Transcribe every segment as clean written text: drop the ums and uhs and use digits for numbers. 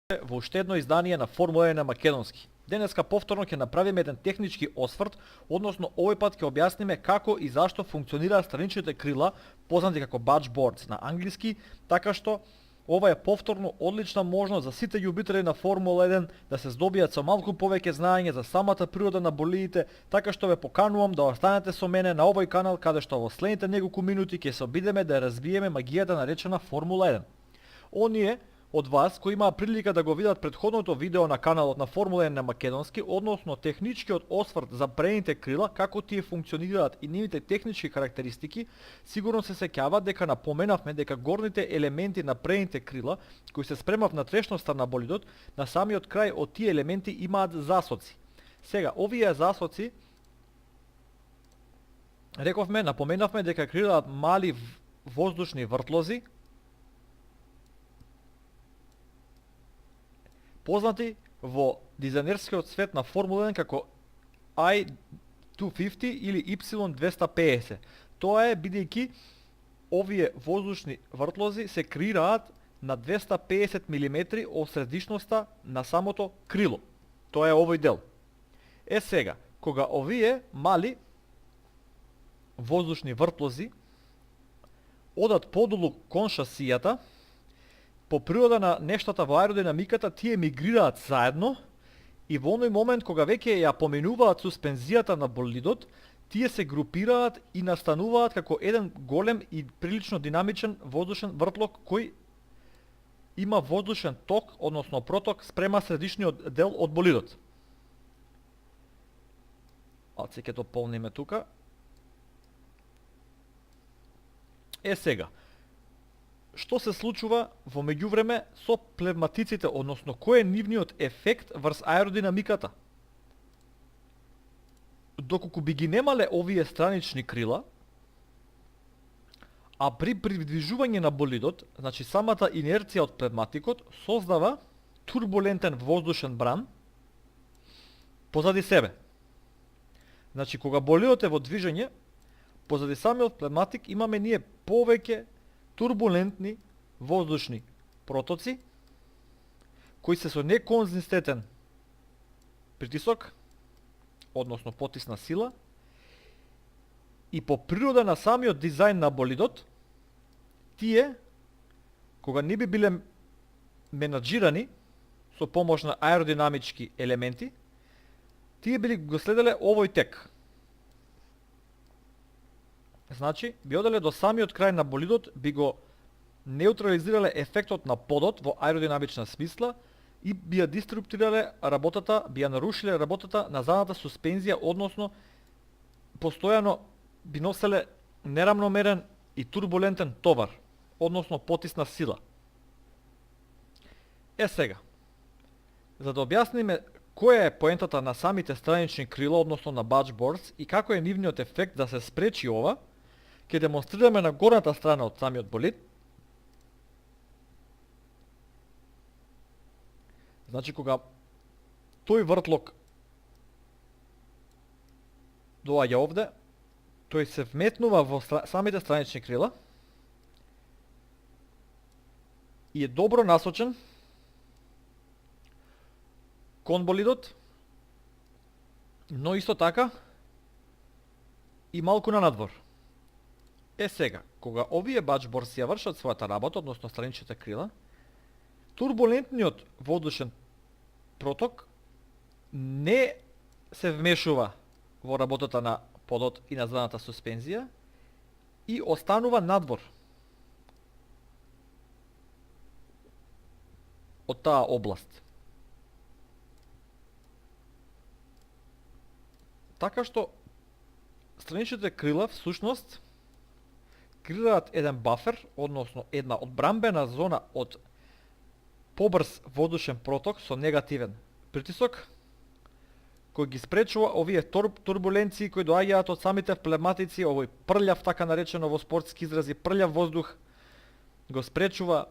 Во уште едно издание на Формула 1 на македонски. Денеска повторно ќе направиме еден технички осврт, односно овој пат ќе објасниме како и зашто функционираат страничните крила, познати како Batchboards на англиски, така што ова е повторно одлична можност за сите љубители на Формула 1 да се здобијат со малку повеќе знаење за самата природа на болидите, така што ве поканувам да останете со мене на овој канал каде што во следните неколку минути ќе се обидеме да разбиеме магијата наречена Формула 1. Оние од вас кои имаа прилика да го видат претходното видео на каналот на Формула 1 на македонски, односно техничкиот осврт за предните крила, како тие функционираат и нивните технички карактеристики, сигурно се сеќаваат дека напоменавме дека горните елементи на предните крила, кои се спремав на трешноста на болидот, на самиот крај од тие елементи имаат засоци. Сега, овие засоци, рековме, напоменавме дека крилаат мали воздушни вртлози, познати во дизајнерскиот свет на Формула 1 како I-250 или Y-250. Тоа е бидејќи овие воздушни вртлози се креираат на 250 мм од средишноста на самото крило. Тоа е овој дел. Сега, кога овие мали воздушни вртлози одат подолу кон шасијата, по природа на нештата во аеродинамиката, тие мигрираат заедно и во оној момент кога веќе ја поминуваат суспензијата на болидот, тие се групираат и настануваат како еден голем и прилично динамичен воздушен вртлок кој има воздушен ток, односно проток спрема средишниот дел од болидот. Ќе дополниме тука. Сега, што се случува во меѓувреме со плевматиците, односно кој е нивниот ефект врз аеродинамиката? Доколку би ги немале овие странични крила, а при придвижување на болидот, значи самата инерција од плевматикот создава турбулентен воздушен бран позади себе. Значи кога болидот е во движење, позади самиот плевматик имаме ние повеќе турбулентни воздушни протоци кои се со неконзистентен притисок, односно потисна сила, и по природа на самиот дизајн на болидот, тие, кога не би биле менаџирани со помош на аеродинамички елементи, тие били го следеле овој тек. Значи, би оделе до самиот крај на болидот, би го неутрализирале ефектот на подот во аеродинамична смисла и би ја диструптирале работата, би ја нарушиле работата на задната суспензија, односно постојано би носеле нерамномерен и турбулентен товар, односно потисна сила. Сега, за да објасниме која е поентата на самите странични крила, односно на Batchboards, и како е нивниот ефект да се спречи ова, ќе демонстрираме на горната страна од самиот болид. Значи, кога тој вртлок доаѓа овде, тој се вметнува во самите странични крила и е добро насочен кон болидот, но исто така и малку на надвор. Сега, кога овие Batchboards ја вршат својата работа, односно страничните крила, турбулентниот воздушен проток не се вмешува во работата на подот и на задната суспензија и останува надвор од таа област. Така што страничните крила всушност креираат еден бафер, односно една одбрамбена зона од побрз воздушен проток со негативен притисок, кој ги спречува овие турбуленции кои доаѓаат од самите плевматици, овој прљав, така наречено во спортски изрази, прљав воздух, го спречува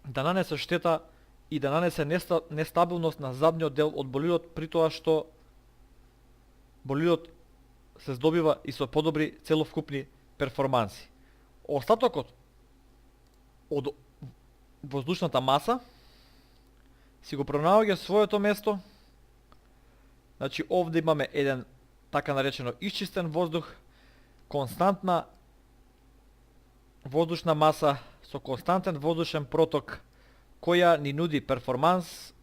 да нанесе штета и да нанесе нестабилност на задниот дел од болидот, при тоа што болидот се здобива и со подобри целовкупни перформанси. Остатокот од воздушната маса си го пронаоѓа своето место. Значи овде имаме еден така наречено исчистен воздух, константна воздушна маса со константен воздушен проток која ни нуди перформанс,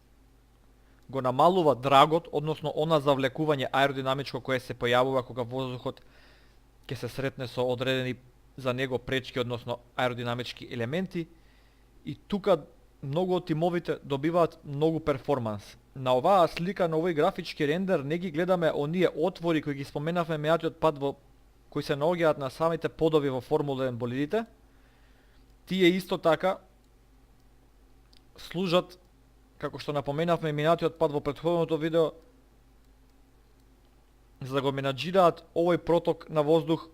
го намалува драгот, односно она завлекување аеродинамичко кое се појавува кога воздухот ќе се сретне со одредени за него пречки, односно аеродинамички елементи, и тука многу од тимовите добиваат многу перформанс. На оваа слика, на овој графички рендер, не ги гледаме оние отвори кои ги споменавме меатиот пат кои се наоѓаат на самите подови во Формула 1 болидите. Тие исто така служат, како што напоменавме минатиот пат во претходното видео, за да го менаџираат овој проток на воздух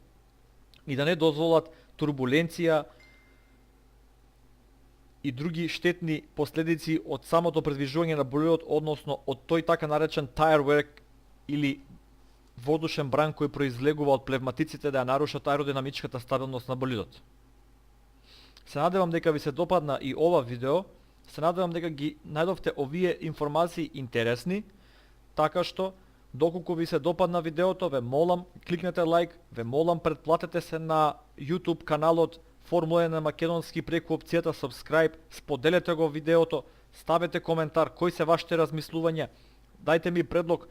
и да не дозволат турбуленција и други штетни последици од самото предвижување на болидот, односно од тој така наречен tire wear или воздушен бран кој произлегува од плевматиците да ја нарушат аеродинамичката стабилност на болидот. Се надевам дека ви се допадна и ова видео, се надевам дека ги најдовте овие информации интересни, така што доколку ви се допадна видеото, ве молам кликнете лайк, ве молам претплатете се на YouTube каналот Формула 1 на македонски преку опцијата subscribe, споделете го видеото, ставете коментар кои се вашите размислувања, дајте ми предлог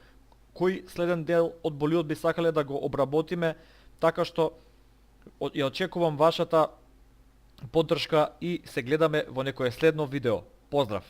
кој следен дел од болидот би сакале да го обработиме, така што ја очекувам вашата поддршка и се гледаме во некое следно видео. Поздрав!